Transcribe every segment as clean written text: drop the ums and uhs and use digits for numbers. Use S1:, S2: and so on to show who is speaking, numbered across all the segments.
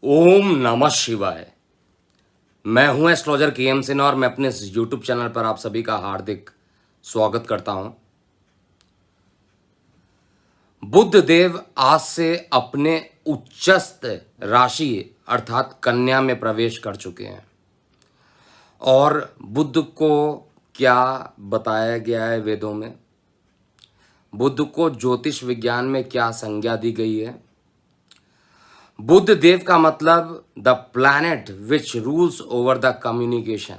S1: ओम नमः शिवाय। मैं हूं एस्ट्रोलॉजर के एम सिन्हा और मैं अपने इस यूट्यूब चैनल पर आप सभी का हार्दिक स्वागत करता हूं। बुध देव आज से अपने उच्चस्थ राशि अर्थात कन्या में प्रवेश कर चुके हैं और बुध को क्या बताया गया है वेदों में, बुध को ज्योतिष विज्ञान में क्या संज्ञा दी गई है। बुध देव का मतलब the planet which rules over the communication,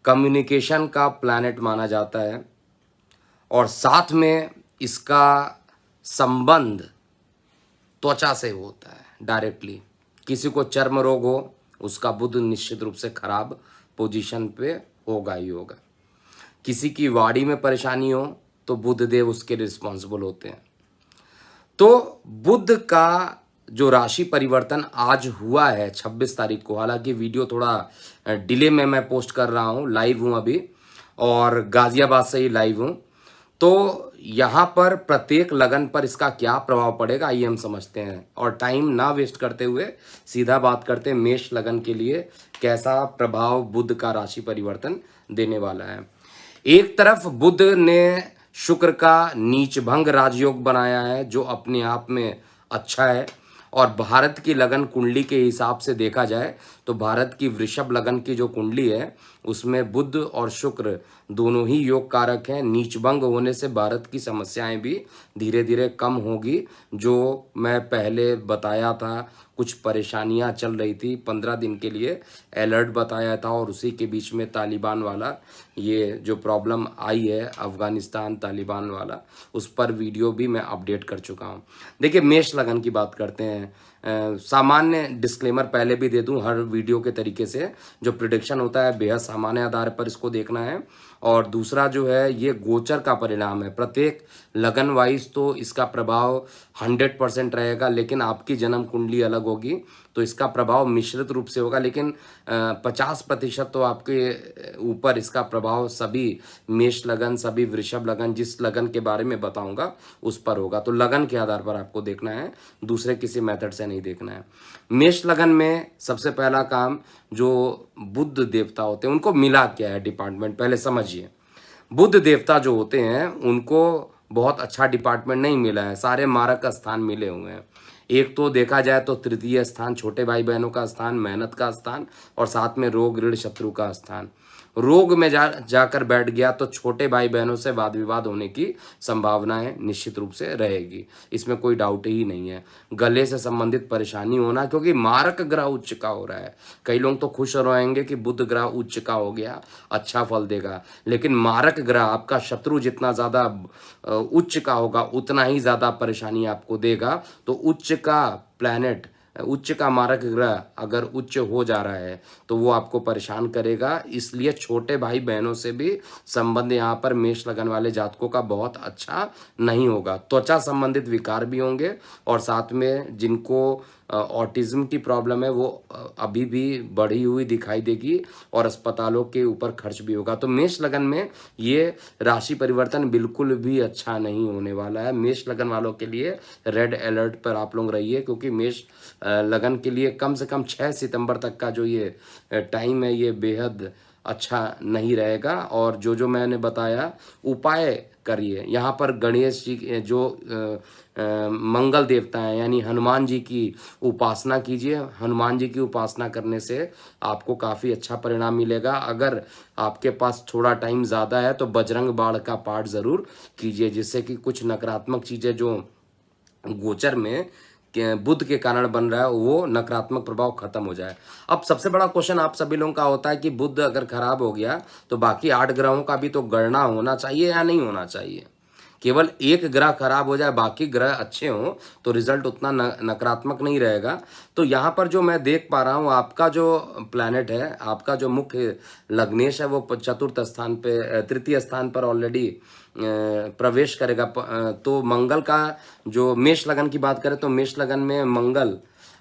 S1: communication का प्लैनेट माना जाता है और साथ में इसका संबंध त्वचा से होता है डायरेक्टली। किसी को चर्म रोग हो उसका बुध निश्चित रूप से खराब पोजीशन पे होगा ही होगा। किसी की वाणी में परेशानी हो तो बुध देव उसके रिस्पॉन्सिबल होते हैं। तो बुध का जो राशि परिवर्तन आज हुआ है 26 तारीख को, हालांकि वीडियो थोड़ा डिले में मैं पोस्ट कर रहा हूँ, लाइव हूँ अभी और गाजियाबाद से ही लाइव हूँ। तो यहाँ पर प्रत्येक लगन पर इसका क्या प्रभाव पड़ेगा आइए हम समझते हैं और टाइम ना वेस्ट करते हुए सीधा बात करते हैं मेष लगन के लिए कैसा प्रभाव बुध का राशि परिवर्तन देने वाला है। एक तरफ बुध ने शुक्र का नीच भंग राजयोग बनाया है जो अपने आप में अच्छा है और भारत की लगन कुंडली के हिसाब से देखा जाए तो भारत की वृषभ लगन की जो कुंडली है उसमें बुध और शुक्र दोनों ही योग कारक हैं। नीचभंग होने से भारत की समस्याएं भी धीरे धीरे कम होगी। जो मैं पहले बताया था कुछ परेशानियां चल रही थी 15 दिन के लिए अलर्ट बताया था और उसी के बीच में तालिबान वाला ये जो प्रॉब्लम आई है अफगानिस्तान तालिबान वाला, उस पर वीडियो भी मैं अपडेट कर चुका हूं। देखिए मेष लगन की बात करते हैं। सामान्य डिस्क्लेमर पहले भी दे दूं, हर वीडियो के तरीके से जो प्रिडिक्शन होता है बेहद सामान्य आधार पर इसको देखना है और दूसरा जो है ये गोचर का परिणाम है। प्रत्येक लगन वाइज तो इसका प्रभाव 100% रहेगा लेकिन आपकी जन्म कुंडली अलग होगी तो इसका प्रभाव मिश्रित रूप से होगा, लेकिन 50% तो आपके ऊपर इसका प्रभाव सभी मेष लगन सभी वृषभ लगन जिस लगन के बारे में बताऊंगा उस पर होगा। तो लगन के आधार पर आपको देखना है, दूसरे किसी मेथड से नहीं देखना है। मेष लगन में सबसे पहला काम जो बुध देवता होते हैं उनको मिला क्या है डिपार्टमेंट पहले समझिए। बुध देवता जो होते हैं उनको बहुत अच्छा डिपार्टमेंट नहीं मिला है, सारे मारक स्थान मिले हुए हैं। एक तो देखा जाए तो तृतीय स्थान छोटे भाई बहनों का स्थान, मेहनत का स्थान और साथ में रोग ऋण शत्रु का स्थान। रोग में जाकर बैठ गया तो छोटे भाई बहनों से वाद विवाद होने की संभावनाएं निश्चित रूप से रहेगी, इसमें कोई डाउट ही नहीं है। गले से संबंधित परेशानी होना क्योंकि मारक ग्रह उच्च का हो रहा है। कई लोग तो खुश रहेंगे कि बुध ग्रह उच्च का हो गया अच्छा फल देगा, लेकिन मारक ग्रह आपका शत्रु जितना ज़्यादा उच्च का होगा उतना ही ज़्यादा परेशानी आपको देगा। तो उच्च का प्लैनेट उच्च का मारक ग्रह अगर उच्च हो जा रहा है तो वो आपको परेशान करेगा, इसलिए छोटे भाई बहनों से भी संबंध यहाँ पर मेष लगन वाले जातकों का बहुत अच्छा नहीं होगा। त्वचा संबंधित विकार भी होंगे और साथ में जिनको ऑटिज्म की प्रॉब्लम है वो अभी भी बढ़ी हुई दिखाई देगी और अस्पतालों के ऊपर खर्च भी होगा। तो मेष लगन में ये राशि परिवर्तन बिल्कुल भी अच्छा नहीं होने वाला है। मेष लगन वालों के लिए रेड अलर्ट पर आप लोग रहिए क्योंकि मेष लगन के लिए कम से कम 6 सितंबर तक का जो ये टाइम है ये बेहद अच्छा नहीं रहेगा। और जो मैंने बताया उपाय करिए। यहाँ पर गणेश जी जो मंगल देवता हैं यानी हनुमान जी की उपासना कीजिए। हनुमान जी की उपासना करने से आपको काफ़ी अच्छा परिणाम मिलेगा। अगर आपके पास थोड़ा टाइम ज़्यादा है तो बजरंग बाण का पाठ ज़रूर कीजिए जिससे कि कुछ नकारात्मक चीज़ें जो गोचर में बुध के कारण बन रहा है वो नकारात्मक प्रभाव खत्म हो जाए। अब सबसे बड़ा क्वेश्चन आप सभी लोगों का होता है कि बुध अगर खराब हो गया तो बाकी 8 ग्रहों का भी तो गणना होना चाहिए या नहीं होना चाहिए। केवल एक ग्रह खराब हो जाए बाकी ग्रह अच्छे हों तो रिजल्ट उतना नकारात्मक नहीं रहेगा। तो यहाँ पर जो मैं देख पा रहा हूँ आपका जो प्लैनेट है आपका जो मुख्य लग्नेश है वो चतुर्थ स्थान पे तृतीय स्थान पर ऑलरेडी प्रवेश करेगा। तो मंगल का जो मेष लगन की बात करें तो मेष लगन में मंगल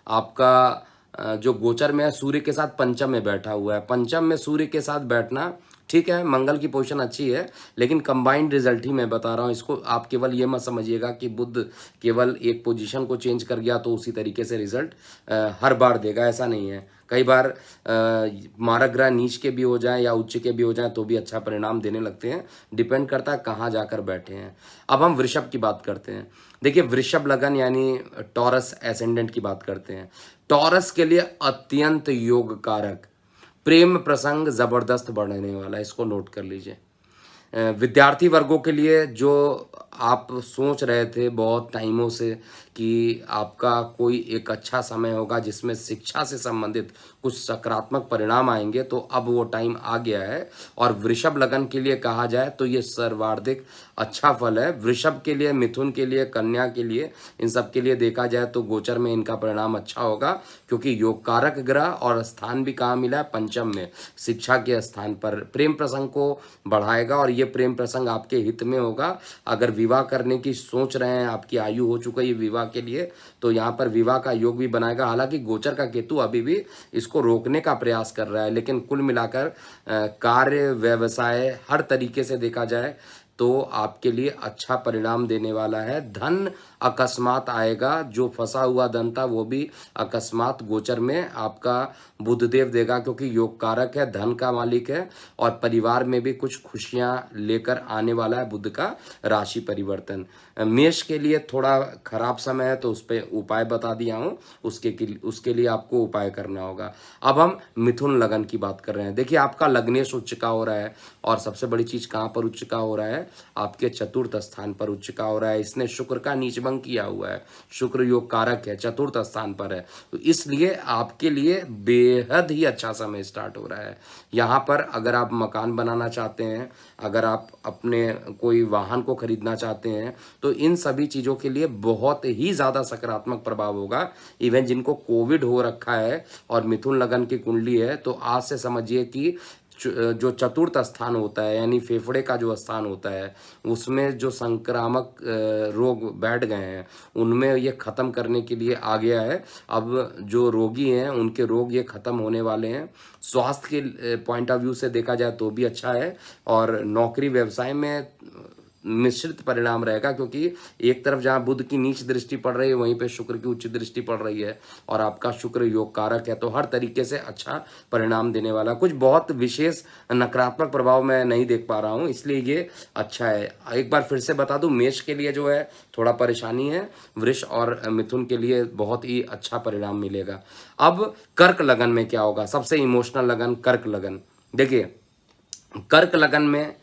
S1: आपका जो गोचर में है सूर्य के साथ पंचम में बैठा हुआ है। पंचम में सूर्य के साथ बैठना ठीक है, मंगल की पोजीशन अच्छी है, लेकिन कंबाइंड रिजल्ट ही मैं बता रहा हूँ इसको। आप केवल ये मत समझिएगा कि बुध केवल एक पोजीशन को चेंज कर गया तो उसी तरीके से रिजल्ट हर बार देगा, ऐसा नहीं है। कई बार मारक ग्रह नीच के भी हो जाए या उच्च के भी हो जाए तो भी अच्छा परिणाम देने लगते हैं, डिपेंड करता है कहाँ जाकर बैठे हैं। अब हम वृषभ की बात करते हैं। देखिए, वृषभ लगन यानी टॉरस एसेंडेंट की बात करते हैं। टॉरस के लिए अत्यंत योग कारक, प्रेम प्रसंग जबरदस्त बढ़ने वाला है, इसको नोट कर लीजिए। विद्यार्थी वर्गों के लिए जो आप सोच रहे थे बहुत टाइमों से कि आपका कोई एक अच्छा समय होगा जिसमें शिक्षा से संबंधित कुछ सकारात्मक परिणाम आएंगे, तो अब वो टाइम आ गया है। और वृषभ लगन के लिए कहा जाए तो ये सर्वाधिक अच्छा फल है। वृषभ के लिए, मिथुन के लिए, कन्या के लिए, इन सब के लिए देखा जाए तो गोचर में इनका परिणाम अच्छा होगा, क्योंकि योग कारक ग्रह और स्थान भी कहाँ मिला है, पंचम में, शिक्षा के स्थान पर। प्रेम प्रसंग को बढ़ाएगा और ये प्रेम प्रसंग आपके हित में होगा। अगर विवाह करने की सोच रहे हैं, आपकी आयु हो चुकी है विवाह के लिए, तो यहाँ पर विवाह का योग भी बनाएगा। हालांकि गोचर का केतु अभी भी इसको रोकने का प्रयास कर रहा है, लेकिन कुल मिलाकर कार्य, व्यवसाय, हर तरीके से देखा जाए तो आपके लिए अच्छा परिणाम देने वाला है। धन अकस्मात आएगा, जो फंसा हुआ धन था वो भी अकस्मात गोचर में आपका बुधदेव देगा, क्योंकि योग कारक है, धन का मालिक है, और परिवार में भी कुछ खुशियां लेकर आने वाला है बुध का राशि परिवर्तन। मेष के लिए थोड़ा खराब समय है, तो उस पर उपाय बता दिया हूँ, उसके लिए आपको उपाय करना होगा। अब हम मिथुन लगन की बात कर रहे हैं। देखिए, आपका लग्नेश उच्च का हो रहा है, और सबसे बड़ी चीज कहाँ पर उच्च का हो रहा है, आपके चतुर्थ स्थान पर उच्च का हो रहा है। इसने शुक्र का नीच भंग किया हुआ है, शुक्र योग कारक है, चतुर्थ स्थान पर है, तो इसलिए आपके लिए बेहद ही अच्छा समय स्टार्ट हो रहा है। यहाँ पर अगर आप मकान बनाना चाहते हैं, अगर आप अपने कोई वाहन को खरीदना चाहते हैं, तो इन सभी चीज़ों के लिए बहुत ही ज़्यादा सकारात्मक प्रभाव होगा। इवन जिनको कोविड हो रखा है और मिथुन लगन की कुंडली है, तो आज से समझिए कि जो चतुर्थ स्थान होता है, यानी फेफड़े का जो स्थान होता है, उसमें जो संक्रामक रोग बैठ गए हैं, उनमें ये ख़त्म करने के लिए आ गया है। अब जो रोगी हैं उनके रोग ये ख़त्म होने वाले हैं। स्वास्थ्य के पॉइंट ऑफ व्यू से देखा जाए तो भी अच्छा है, और नौकरी व्यवसाय में मिश्रित परिणाम रहेगा, क्योंकि एक तरफ जहां बुध की नीच दृष्टि पड़ रही है, वहीं पे शुक्र की उच्च दृष्टि पड़ रही है, और आपका शुक्र योग कारक है, तो हर तरीके से अच्छा परिणाम देने वाला। कुछ बहुत विशेष नकारात्मक प्रभाव मैं नहीं देख पा रहा हूं, इसलिए ये अच्छा है। एक बार फिर से बता दूं, मेष के लिए जो है थोड़ा परेशानी है, वृष और मिथुन के लिए बहुत ही अच्छा परिणाम मिलेगा। अब कर्क लगन में क्या होगा, सबसे इमोशनल लगन कर्क लगन। देखिए, कर्क लगन में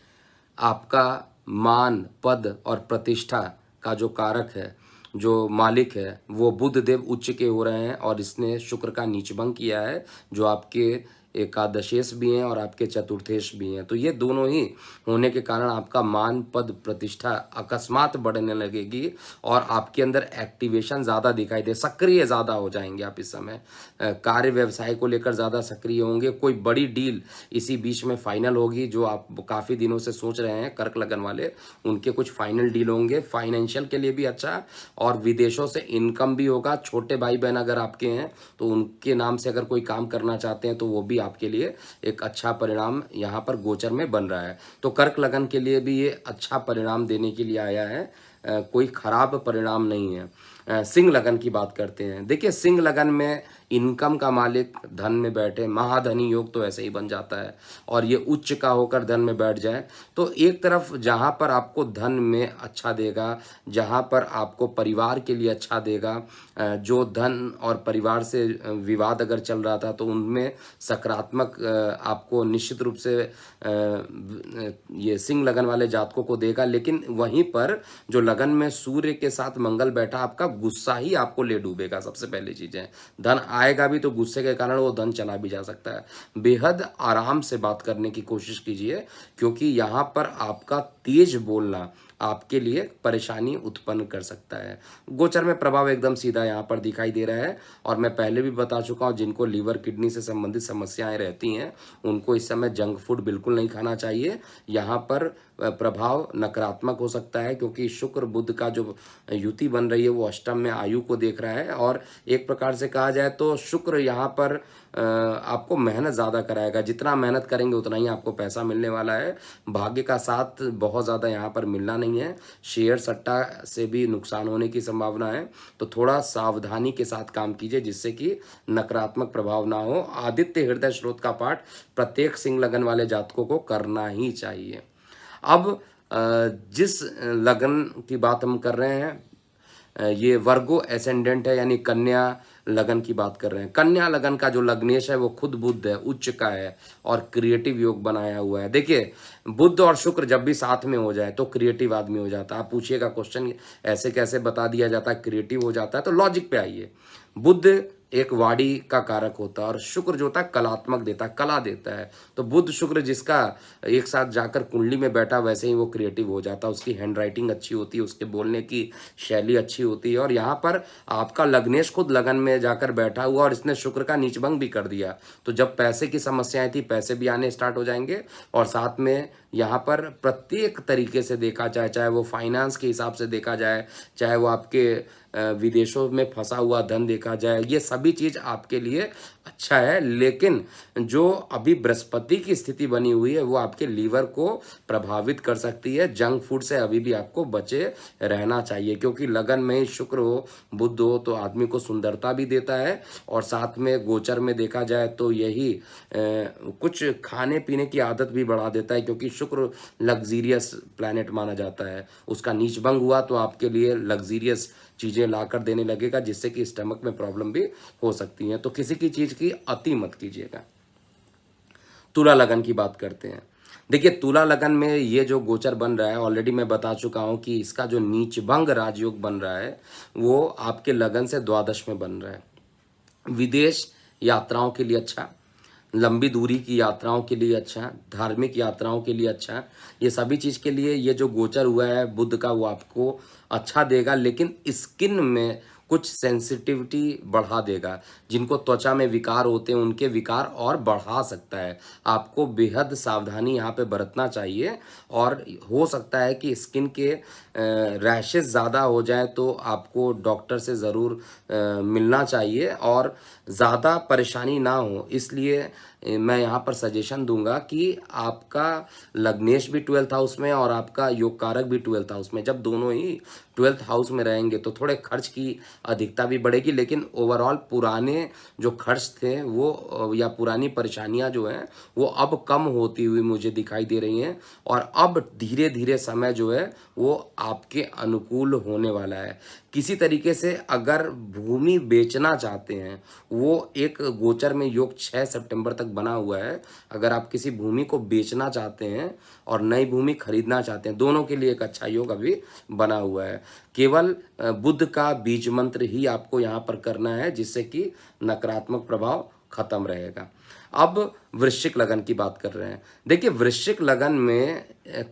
S1: आपका मान, पद और प्रतिष्ठा का जो कारक है, जो मालिक है, वो बुध देव उच्च के हो रहे हैं, और इसने शुक्र का नीचभंग किया है, जो आपके एकादशेश भी हैं और आपके चतुर्थेश भी हैं। तो ये दोनों ही होने के कारण आपका मान, पद, प्रतिष्ठा अकस्मात बढ़ने लगेगी, और आपके अंदर एक्टिवेशन ज़्यादा दिखाई दे, सक्रिय ज़्यादा हो जाएंगे आप इस समय। कार्य व्यवसाय को लेकर ज़्यादा सक्रिय होंगे। कोई बड़ी डील इसी बीच में फाइनल होगी, जो आप काफ़ी दिनों से सोच रहे हैं कर्क लगन वाले, उनके कुछ फाइनल डील होंगे। फाइनेंशियल के लिए भी अच्छा, और विदेशों से इनकम भी होगा। छोटे भाई बहन अगर आपके हैं तो उनके नाम से अगर कोई काम करना चाहते हैं तो वो भी आपके लिए एक अच्छा परिणाम यहाँ पर गोचर में बन रहा है। तो कर्क लगन के लिए भी ये अच्छा परिणाम देने के लिए आया है, कोई खराब परिणाम नहीं है। सिंह लगन की बात करते हैं। देखिए, सिंह लगन में इनकम का मालिक धन में बैठे, महाधनी योग तो ऐसे ही बन जाता है, और ये उच्च का होकर धन में बैठ जाए, तो एक तरफ जहाँ पर आपको धन में अच्छा देगा, जहाँ पर आपको परिवार के लिए अच्छा देगा, जो धन और परिवार से विवाद अगर चल रहा था तो उनमें सकारात्मक आपको निश्चित रूप से ये सिंह लगन वाले जातकों को देगा। लेकिन वहीं पर जो लगन में सूर्य के साथ मंगल बैठा, आपका गुस्सा ही आपको ले डूबेगा। सबसे पहली चीज है, धन आएगा भी तो गुस्से के कारण वो धन चला भी जा सकता है। बेहद आराम से बात करने की कोशिश कीजिए, क्योंकि यहाँ पर आपका तेज बोलना, आपके लिए परेशानी उत्पन्न कर सकता है। गोचर में प्रभाव एकदम सीधा यहाँ पर दिखाई दे रहा है, और मैं पहले भी बता चुका हूँ, जिनको लीवर किडनी से संबंधित समस्याएं रहती हैं उनको इस समय जंक फूड बिल्कुल नहीं खाना चाहिए। यहाँ पर प्रभाव नकारात्मक हो सकता है, क्योंकि शुक्र बुध का जो युति बन रही है वो अष्टम में आयु को देख रहा है, और एक प्रकार से कहा जाए तो शुक्र यहाँ पर आपको मेहनत ज़्यादा कराएगा। जितना मेहनत करेंगे उतना ही आपको पैसा मिलने वाला है। भाग्य का साथ बहुत ज़्यादा यहाँ पर मिलना नहीं है। शेयर सट्टा से भी नुकसान होने की संभावना है, तो थोड़ा सावधानी के साथ काम कीजिए जिससे कि नकारात्मक प्रभाव ना हो। आदित्य हृदय स्रोत का पाठ प्रत्येक सिंह लगन वाले जातकों को करना ही चाहिए। अब जिस लगन की बात हम कर रहे हैं, ये वर्गो एसेंडेंट है, यानी कन्या लगन की बात कर रहे हैं। कन्या लगन का जो लग्नेश है वो खुद बुध है, उच्च का है, और क्रिएटिव योग बनाया हुआ है। देखिए, बुध और शुक्र जब भी साथ में हो जाए तो क्रिएटिव आदमी हो जाता है। आप पूछिएगा क्वेश्चन, ऐसे कैसे बता दिया जाता है क्रिएटिव हो जाता है? तो लॉजिक पे आइए। बुध एक वाणी का कारक होता है, और शुक्र जो होता है कलात्मक देता है, कला देता है। तो बुध शुक्र जिसका एक साथ जाकर कुंडली में बैठा, वैसे ही वो क्रिएटिव हो जाता है। उसकी हैंड राइटिंग अच्छी होती है, उसके बोलने की शैली अच्छी होती है। और यहाँ पर आपका लग्नेश खुद लगन में जाकर बैठा हुआ, और इसने शुक्र का नीचभंग भी कर दिया। तो जब पैसे की समस्याएं थी, पैसे भी आने स्टार्ट हो जाएंगे। और साथ में यहाँ पर प्रत्येक तरीके से देखा जाए, चाहे वो फाइनेंस के हिसाब से देखा जाए, चाहे वो आपके विदेशों में फंसा हुआ धन देखा जाए, ये सभी चीज़ आपके लिए अच्छा है। लेकिन जो अभी बृहस्पति की स्थिति बनी हुई है वो आपके लीवर को प्रभावित कर सकती है। जंक फूड से अभी भी आपको बचे रहना चाहिए, क्योंकि लगन में ही शुक्र हो, बुध हो, तो आदमी को सुंदरता भी देता है। और साथ में गोचर में देखा जाए तो यही कुछ खाने पीने की आदत भी बढ़ा देता है, क्योंकि शुक्र लग्जीरियस प्लैनेट माना जाता है। उसका नीचभंग हुआ तो आपके लिए लग्जीरियस चीज़ें लाकर देने लगेगा, जिससे कि स्टमक में प्रॉब्लम भी हो सकती है। तो किसी की चीज़ की अति मत कीजिएगा। तुला लगन की बात करते हैं। देखिए, तुला लगन में ये जो गोचर बन रहा है, ऑलरेडी मैं बता चुका हूँ कि इसका जो नीचभंग राजयोग बन रहा है वो आपके लगन से द्वादश में बन रहा है। विदेश यात्राओं के लिए अच्छा, लंबी दूरी की यात्राओं के लिए अच्छा, धार्मिक यात्राओं के लिए अच्छा, ये सभी चीज़ के लिए ये जो गोचर हुआ है बुध का वो आपको अच्छा देगा। लेकिन स्किन में कुछ सेंसिटिविटी बढ़ा देगा। जिनको त्वचा में विकार होते हैं उनके विकार और बढ़ा सकता है। आपको बेहद सावधानी यहाँ पे बरतना चाहिए, और हो सकता है कि स्किन के रैशेस ज़्यादा हो जाए तो आपको डॉक्टर से ज़रूर मिलना चाहिए, और ज़्यादा परेशानी ना हो। इसलिए मैं यहाँ पर सजेशन दूंगा कि आपका लग्नेश भी 12th हाउस में और आपका योग कारक भी 12th हाउस में, जब दोनों ही 12th हाउस में रहेंगे तो थोड़े खर्च की अधिकता भी बढ़ेगी। लेकिन ओवरऑल पुराने जो खर्च थे वो या पुरानी परेशानियां जो हैं वो अब कम होती हुई मुझे दिखाई दे रही हैं, और अब धीरे धीरे समय जो है वो आपके अनुकूल होने वाला है। किसी तरीके से अगर भूमि बेचना चाहते हैं, वो एक गोचर में योग 6 सितंबर तक बना हुआ है। अगर आप किसी भूमि को बेचना चाहते हैं और नई भूमि खरीदना चाहते हैं, दोनों के लिए एक अच्छा योग अभी बना हुआ है। केवल बुध का बीज मंत्र ही आपको यहाँ पर करना है, जिससे कि नकारात्मक प्रभाव खत्म रहेगा। अब वृश्चिक लगन की बात कर रहे हैं। देखिए, वृश्चिक लगन में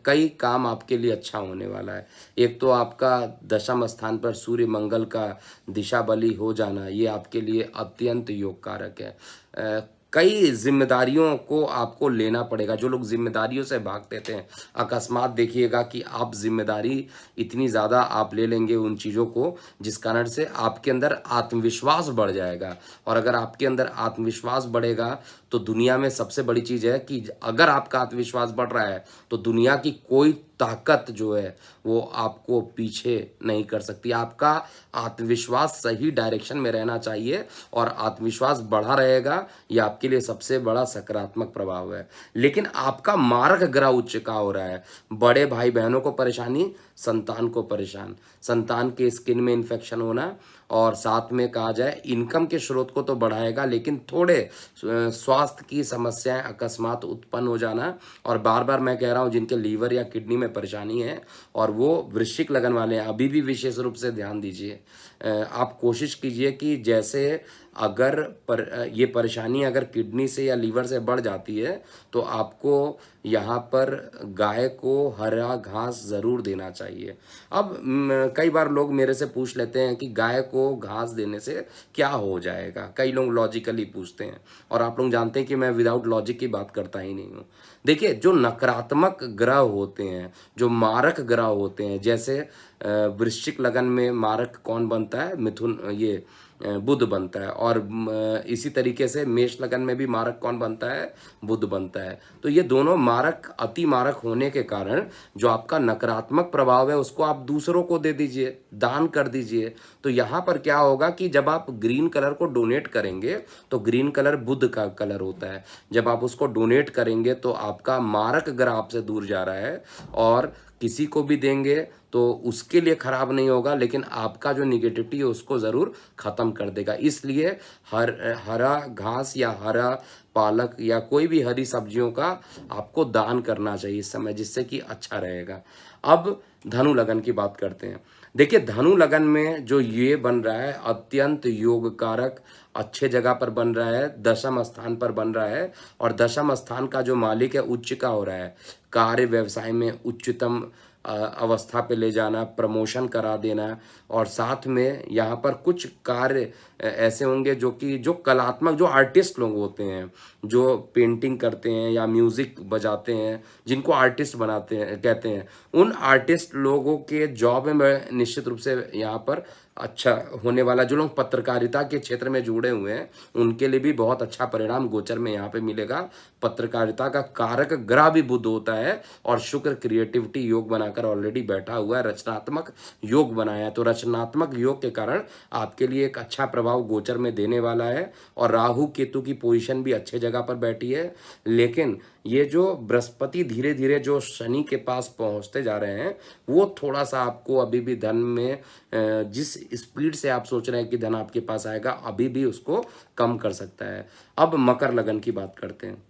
S1: कई काम आपके लिए अच्छा होने वाला है। एक तो आपका दशम स्थान पर सूर्य मंगल का दिशा बली हो जाना, ये आपके लिए अत्यंत योग कारक है। कई जिम्मेदारियों को आपको लेना पड़ेगा। जो लोग जिम्मेदारियों से भागते थे, अकस्मात देखिएगा कि आप जिम्मेदारी इतनी ज़्यादा आप ले लेंगे उन चीज़ों को, जिस कारण से आपके अंदर आत्मविश्वास बढ़ जाएगा। और अगर आपके अंदर आत्मविश्वास बढ़ेगा तो दुनिया में सबसे बड़ी चीज़ है कि अगर आपका आत्मविश्वास बढ़ रहा है तो दुनिया की कोई ताकत जो है वो आपको पीछे नहीं कर सकती। आपका आत्मविश्वास सही डायरेक्शन में रहना चाहिए, और आत्मविश्वास बढ़ा रहेगा, ये आपके लिए सबसे बड़ा सकारात्मक प्रभाव है। लेकिन आपका मार्ग ग्रह उच्च का हो रहा है। बड़े भाई बहनों को परेशानी, संतान को परेशान, संतान के स्किन में इन्फेक्शन होना, और साथ में कहा जाए इनकम के स्रोत को तो बढ़ाएगा, लेकिन थोड़े स्वास्थ्य की समस्याएं अकस्मात उत्पन्न हो जाना। और बार बार मैं कह रहा हूं, जिनके लीवर या किडनी में परेशानी है और वो वृश्चिक लगन वाले हैं, अभी भी विशेष रूप से ध्यान दीजिए। आप कोशिश कीजिए कि जैसे ये परेशानी अगर किडनी से या लीवर से बढ़ जाती है तो आपको यहाँ पर गाय को हरा घास ज़रूर देना चाहिए। अब कई बार लोग मेरे से पूछ लेते हैं कि गाय को घास देने से क्या हो जाएगा, कई लोग लॉजिकली पूछते हैं, और आप लोग जानते हैं कि मैं विदाउट लॉजिक की बात करता ही नहीं हूँ। देखिए, जो नकारात्मक ग्रह होते हैं, जो मारक ग्रह होते हैं, जैसे वृश्चिक लगन में मारक कौन बनता है? मिथुन, ये बुध बनता है, और इसी तरीके से मेष लगन में भी मारक कौन बनता है? बुध बनता है। तो ये दोनों मारक अति मारक होने के कारण जो आपका नकारात्मक प्रभाव है उसको आप दूसरों को दे दीजिए, दान कर दीजिए। तो यहाँ पर क्या होगा कि जब आप ग्रीन कलर को डोनेट करेंगे, तो ग्रीन कलर बुध का कलर होता है, जब आप उसको डोनेट करेंगे तो आपका मारक ग्रह आपसे दूर जा रहा है, और किसी को भी देंगे तो उसके लिए खराब नहीं होगा, लेकिन आपका जो निगेटिविटी है उसको ज़रूर ख़त्म कर देगा। इसलिए हरा घास या हरा पालक या कोई भी हरी सब्जियों का आपको दान करना चाहिए इस समय, जिससे कि अच्छा रहेगा। अब धनु लगन की बात करते हैं। देखिए, धनु लगन में जो ये बन रहा है अत्यंत योग कारक, अच्छे जगह पर बन रहा है, दशम स्थान पर बन रहा है, और दशम स्थान का जो मालिक है उच्च का हो रहा है। कार्य व्यवसाय में उच्चतम अवस्था पे ले जाना, प्रमोशन करा देना, और साथ में यहाँ पर कुछ कार्य ऐसे होंगे जो कलात्मक, जो आर्टिस्ट लोग होते हैं, जो पेंटिंग करते हैं या म्यूजिक बजाते हैं, जिनको आर्टिस्ट बनाते हैं कहते हैं, उन आर्टिस्ट लोगों के जॉब में निश्चित रूप से यहाँ पर अच्छा होने वाला। जो लोग पत्रकारिता के क्षेत्र में जुड़े हुए हैं उनके लिए भी बहुत अच्छा परिणाम गोचर में यहाँ पे मिलेगा। पत्रकारिता का कारक ग्रह भी बुध होता है, और शुक्र क्रिएटिविटी योग बनाकर ऑलरेडी बैठा हुआ है, रचनात्मक योग बनाया है। तो रचनात्मक योग के कारण आपके लिए एक अच्छा प्रभाव गोचर में देने वाला है, और राहु केतु की पोजीशन भी अच्छे जगह पर बैठी है। लेकिन ये जो बृहस्पति धीरे धीरे जो शनि के पास पहुंचते जा रहे हैं, वो थोड़ा सा आपको अभी भी धन में जिस स्पीड से आप सोच रहे हैं कि धन आपके पास आएगा, अभी भी उसको कम कर सकता है। अब मकर लगन की बात करते हैं।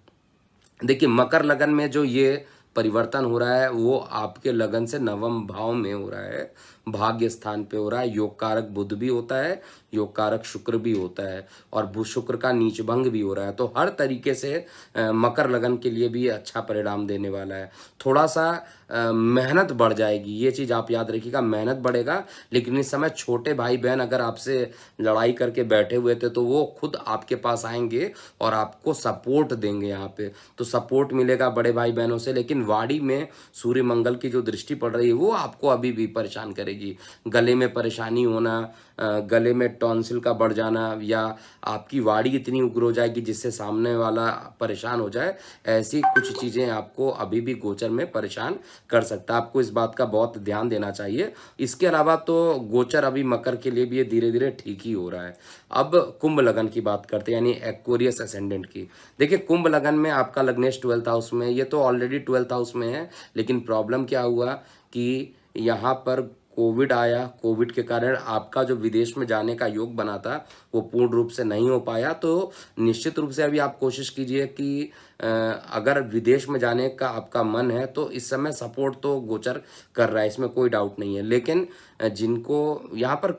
S1: देखिए, मकर लगन में जो ये परिवर्तन हो रहा है वो आपके लगन से नवम भाव में हो रहा है, भाग्य स्थान पे हो रहा है। योग कारक बुध भी होता है, योग कारक शुक्र भी होता है, और बुध शुक्र का नीच भंग भी हो रहा है। तो हर तरीके से मकर लगन के लिए भी अच्छा परिणाम देने वाला है। थोड़ा सा मेहनत बढ़ जाएगी, ये चीज़ आप याद रखिएगा, मेहनत बढ़ेगा। लेकिन इस समय छोटे भाई बहन अगर आपसे लड़ाई करके बैठे हुए थे तो वो खुद आपके पास आएंगे और आपको सपोर्ट देंगे यहाँ पे। तो सपोर्ट मिलेगा बड़े भाई बहनों से। लेकिन वाणी में सूर्य मंगल की जो दृष्टि पड़ रही है वो आपको अभी भी परेशान करेगी। गले में परेशानी होना, गले में टॉन्सिल का बढ़ जाना, या आपकी वाणी इतनी उग्र हो जाएगी जिससे सामने वाला परेशान हो जाए, ऐसी कुछ चीज़ें आपको अभी भी गोचर में परेशान कर सकता है। आपको इस बात का बहुत ध्यान देना चाहिए। इसके अलावा तो गोचर अभी मकर के लिए भी ये धीरे धीरे ठीक ही हो रहा है। अब कुंभ लगन की बात करते हैं, यानी एक्वेरियस असेंडेंट की। देखिए, कुंभ लगन में आपका लग्नेश 12th हाउस में, ये तो ऑलरेडी 12th हाउस में है, लेकिन प्रॉब्लम क्या हुआ कि यहाँ पर कोविड आया। कोविड के कारण आपका जो विदेश में जाने का योग बना था वो पूर्ण रूप से नहीं हो पाया। तो निश्चित रूप से अभी आप कोशिश कीजिए कि अगर विदेश में जाने का आपका मन है तो इस समय सपोर्ट तो गोचर कर रहा है, इसमें कोई डाउट नहीं है। लेकिन जिनको यहाँ पर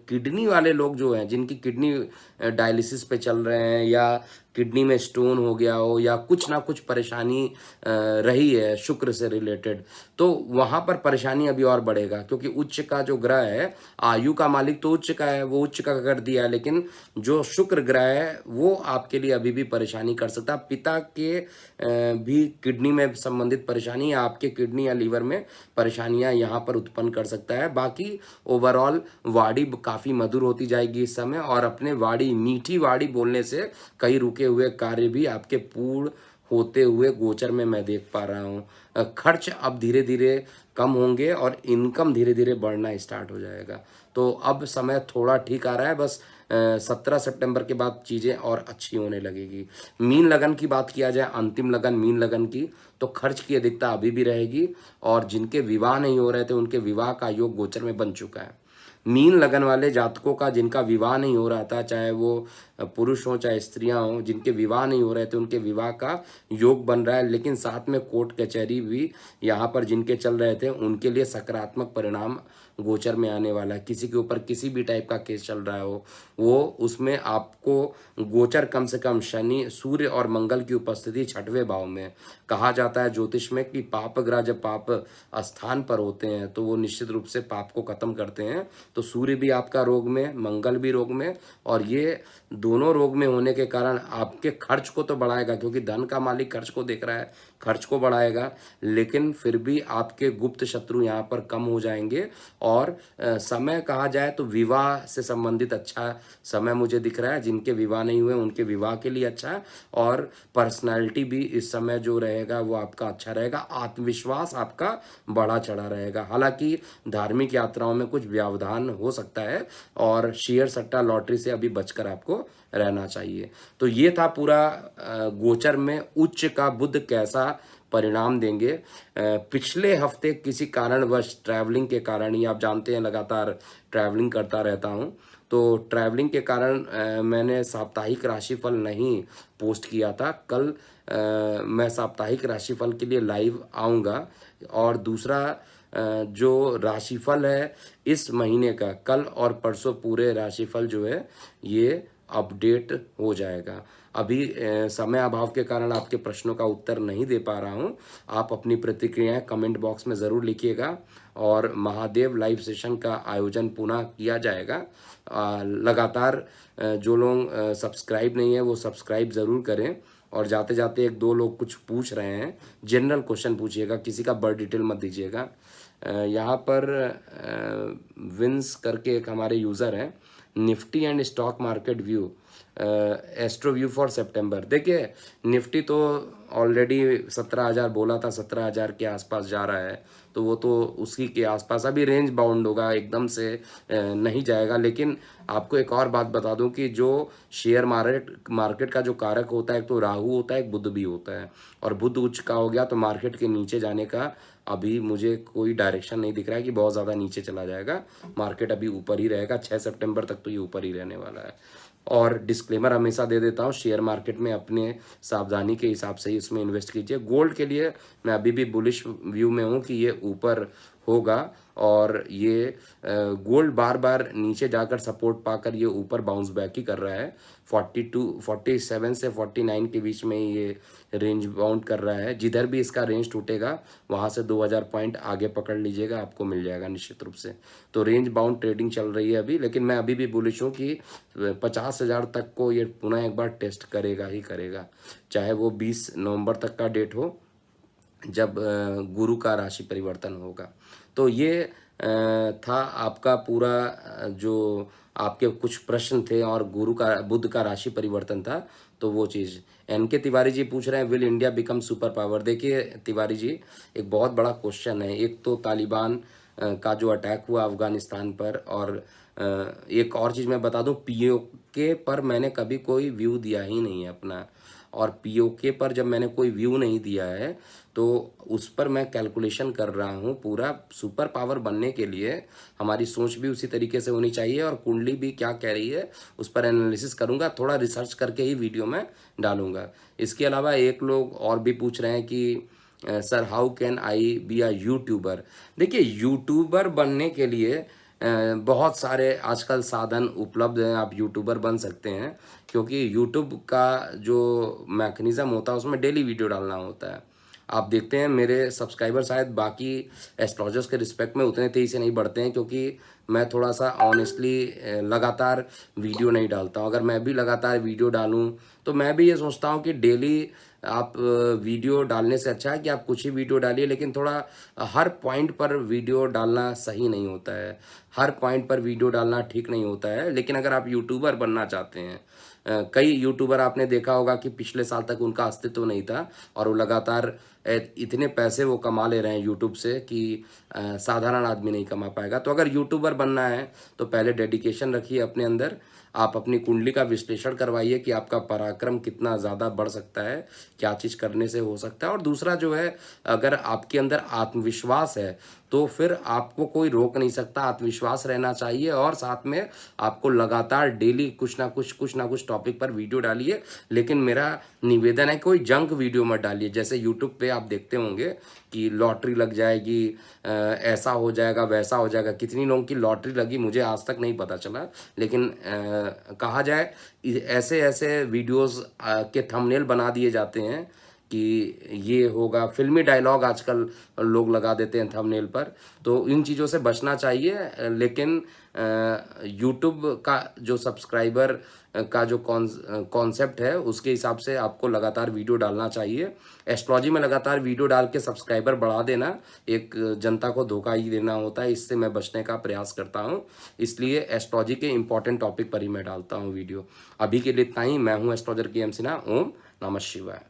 S1: किडनी वाले लोग जो हैं, जिनकी किडनी डायलिसिस पे चल रहे हैं, या किडनी में स्टोन हो गया हो, या कुछ ना कुछ परेशानी रही है शुक्र से रिलेटेड, तो वहाँ पर परेशानी अभी और बढ़ेगा। क्योंकि उच्च का जो ग्रह है, आयु का मालिक तो उच्च का है, वो उच्च का कर दिया है, लेकिन जो शुक्र ग्रह है वो आपके लिए अभी भी परेशानी कर सकता है। पिता के भी किडनी में संबंधित परेशानी, या आपके किडनी या लीवर में परेशानियां यहाँ पर उत्पन्न कर सकता है। बाकी ओवरऑल वाणी काफ़ी मधुर होती जाएगी इस समय, और अपने वाणी, मीठी वाणी बोलने से कई रुके हुए कार्य भी आपके पूर्ण होते हुए गोचर में मैं देख पा रहा हूँ। खर्च अब धीरे धीरे कम होंगे और इनकम धीरे धीरे बढ़ना स्टार्ट हो जाएगा। तो अब समय थोड़ा ठीक आ रहा है, बस 17 सितंबर के बाद चीज़ें और अच्छी होने लगेगी। मीन लगन की बात किया जाए, अंतिम लगन मीन लगन की, तो खर्च की अधिकता अभी भी रहेगी, और जिनके विवाह नहीं हो रहे थे उनके विवाह का योग गोचर में बन चुका है। मीन लगन वाले जातकों का जिनका विवाह नहीं हो रहा था, चाहे वो पुरुष हो चाहे स्त्रियां हो, जिनके विवाह नहीं हो रहे थे उनके विवाह का योग बन रहा है। लेकिन साथ में कोर्ट कचहरी भी यहाँ पर जिनके चल रहे थे उनके लिए सकारात्मक परिणाम गोचर में आने वाला है। किसी के ऊपर किसी भी टाइप का केस चल रहा हो, वो उसमें आपको गोचर कम से कम शनि, सूर्य और मंगल की उपस्थिति 6वें भाव में। कहा जाता है ज्योतिष में कि पाप ग्रह जब पाप स्थान पर होते हैं तो वो निश्चित रूप से पाप को खत्म करते हैं। तो सूर्य भी आपका रोग में, मंगल भी रोग में, और ये दोनों रोग में होने के कारण आपके खर्च को तो बढ़ाएगा, क्योंकि धन का मालिक खर्च को देख रहा है, खर्च को बढ़ाएगा, लेकिन फिर भी आपके गुप्त शत्रु यहाँ पर कम हो जाएंगे। और समय कहा जाए तो विवाह से संबंधित अच्छा समय मुझे दिख रहा है। जिनके विवाह नहीं हुए उनके विवाह के लिए अच्छा है। और पर्सनालिटी भी इस समय जो रहेगा वो आपका अच्छा रहेगा। आत्मविश्वास आपका बढ़ा चढ़ा रहेगा। हालांकि धार्मिक यात्राओं में कुछ व्यवधान हो सकता है, और शेयर सट्टा लॉटरी से अभी बचकर आपको रहना चाहिए। तो ये था पूरा गोचर में उच्च का बुध कैसा परिणाम देंगे। पिछले हफ्ते किसी कारणवश ट्रैवलिंग के कारण ही, आप जानते हैं लगातार ट्रैवलिंग करता रहता हूँ, तो ट्रैवलिंग के कारण मैंने साप्ताहिक राशिफल नहीं पोस्ट किया था। कल मैं साप्ताहिक राशिफल के लिए लाइव आऊँगा। और दूसरा जो राशिफल है इस महीने का, कल और परसों पूरे राशिफल जो है ये अपडेट हो जाएगा। अभी समय अभाव के कारण आपके प्रश्नों का उत्तर नहीं दे पा रहा हूं। आप अपनी प्रतिक्रियाएं कमेंट बॉक्स में ज़रूर लिखिएगा। और महादेव लाइव सेशन का आयोजन पुनः किया जाएगा। लगातार जो लोग सब्सक्राइब नहीं है वो सब्सक्राइब ज़रूर करें। और जाते जाते एक दो लोग कुछ पूछ रहे हैं, जनरल क्वेश्चन पूछिएगा, किसी का बर्थ डिटेल मत दीजिएगा। यहाँ पर विंस करके एक हमारे यूज़र हैं, nifty and stock market view, astro view for September. देखिए निफ्टी तो ऑलरेडी 17,000 बोला था, 17,000 के आसपास जा रहा है, तो वो तो उसी के आसपास अभी रेंज बाउंड होगा, एकदम से नहीं जाएगा। लेकिन आपको एक और बात बता दूं कि जो शेयर मार्केट का जो कारक होता है, एक तो राहु होता है, एक बुध भी होता है। और बुध उच्च का हो गया तो मार्केट के नीचे जाने का अभी मुझे कोई डायरेक्शन नहीं दिख रहा है कि बहुत ज़्यादा नीचे चला जाएगा। मार्केट अभी ऊपर ही रहेगा, 6 सितंबर तक तो ये ऊपर ही रहने वाला है। और डिस्क्लेमर हमेशा दे देता हूँ, शेयर मार्केट में अपने सावधानी के हिसाब से ही इसमें इन्वेस्ट कीजिए। गोल्ड के लिए मैं अभी भी बुलिश व्यू में हूँ कि ये ऊपर होगा। और ये गोल्ड बार बार नीचे जाकर सपोर्ट पाकर ये ऊपर बाउंस बैक ही कर रहा है। 47 से 49 के बीच में ये रेंज बाउंड कर रहा है। जिधर भी इसका रेंज टूटेगा वहाँ से 2000 पॉइंट आगे पकड़ लीजिएगा, आपको मिल जाएगा निश्चित रूप से। तो रेंज बाउंड ट्रेडिंग चल रही है अभी, लेकिन मैं अभी भी बुलिश हूँ कि 50,000 तक को ये पुनः एक बार टेस्ट करेगा ही करेगा, चाहे वो 20 नवंबर तक का डेट हो जब गुरु का राशि परिवर्तन होगा। तो ये था आपका पूरा जो आपके कुछ प्रश्न थे, और गुरु का बुध का राशि परिवर्तन था, तो वो चीज़। एनके तिवारी जी पूछ रहे हैं will India become super power. देखिए तिवारी जी, एक बहुत बड़ा क्वेश्चन है। एक तो तालिबान का जो अटैक हुआ अफगानिस्तान पर, और एक और चीज़ मैं बता दूं, पीओके पर मैंने कभी कोई व्यू दिया ही नहीं है अपना। और पीओके पर जब मैंने कोई व्यू नहीं दिया है तो उस पर मैं कैलकुलेशन कर रहा हूँ। पूरा सुपर पावर बनने के लिए हमारी सोच भी उसी तरीके से होनी चाहिए, और कुंडली भी क्या कह रही है उस पर एनालिसिस करूँगा, थोड़ा रिसर्च करके ही वीडियो में डालूंगा। इसके अलावा एक लोग और भी पूछ रहे हैं कि sir how can I be a YouTuber. देखिए यूट्यूबर बनने के लिए बहुत सारे आजकल साधन उपलब्ध हैं, आप यूट्यूबर बन सकते हैं। क्योंकि यूट्यूब का जो मैकेनिज़्म होता है उसमें डेली वीडियो डालना होता है। आप देखते हैं मेरे सब्सक्राइबर शायद बाकी एस्ट्रोलॉजर्स के रिस्पेक्ट में उतने तेज़ी से नहीं बढ़ते हैं, क्योंकि मैं थोड़ा सा ऑनेस्टली लगातार वीडियो नहीं डालता हूँ। अगर मैं भी लगातार वीडियो डालूँ तो मैं भी ये सोचता हूँ कि डेली आप वीडियो डालने से अच्छा है कि आप कुछ ही वीडियो डालिए, लेकिन थोड़ा हर पॉइंट पर वीडियो डालना सही नहीं होता है, हर पॉइंट पर वीडियो डालना ठीक नहीं होता है। लेकिन अगर आप यूट्यूबर बनना चाहते हैं, कई यूट्यूबर आपने देखा होगा कि पिछले साल तक उनका अस्तित्व नहीं था, और वो लगातार इतने पैसे वो कमा ले रहे हैं यूट्यूब से कि साधारण आदमी नहीं कमा पाएगा। तो अगर यूट्यूबर बनना है तो पहले डेडिकेशन रखिए अपने अंदर, आप अपनी कुंडली का विश्लेषण करवाइए कि आपका पराक्रम कितना ज़्यादा बढ़ सकता है, क्या चीज़ करने से हो सकता है। और दूसरा जो है, अगर आपके अंदर आत्मविश्वास है तो फिर आपको कोई रोक नहीं सकता। आत्मविश्वास रहना चाहिए और साथ में आपको लगातार डेली कुछ ना कुछ टॉपिक पर वीडियो डालिए। लेकिन मेरा निवेदन है कोई जंक वीडियो मत डालिए। जैसे यूट्यूब पे आप देखते होंगे कि लॉटरी लग जाएगी, ऐसा हो जाएगा, वैसा हो जाएगा। कितनी लोगों की लॉटरी लगी मुझे आज तक नहीं पता चला, लेकिन कहा जाए ऐसे ऐसे वीडियोस के थंबनेल बना दिए जाते हैं कि ये होगा। फिल्मी डायलॉग आजकल लोग लगा देते हैं थंबनेल पर, तो इन चीज़ों से बचना चाहिए। लेकिन यूट्यूब का जो सब्सक्राइबर का जो कॉन्सेप्ट है उसके हिसाब से आपको लगातार वीडियो डालना चाहिए। एस्ट्रोलॉजी में लगातार वीडियो डाल के सब्सक्राइबर बढ़ा देना एक जनता को धोखा ही देना होता है। इससे मैं बचने का प्रयास करता हूं, इसलिए एस्ट्रोलॉजी के इंपॉर्टेंट टॉपिक पर ही मैं डालता हूं वीडियो। अभी के लिए इतना ही। मैं हूं एस्ट्रोलॉजर के एम सिन्हा। ओम नमः शिवाय।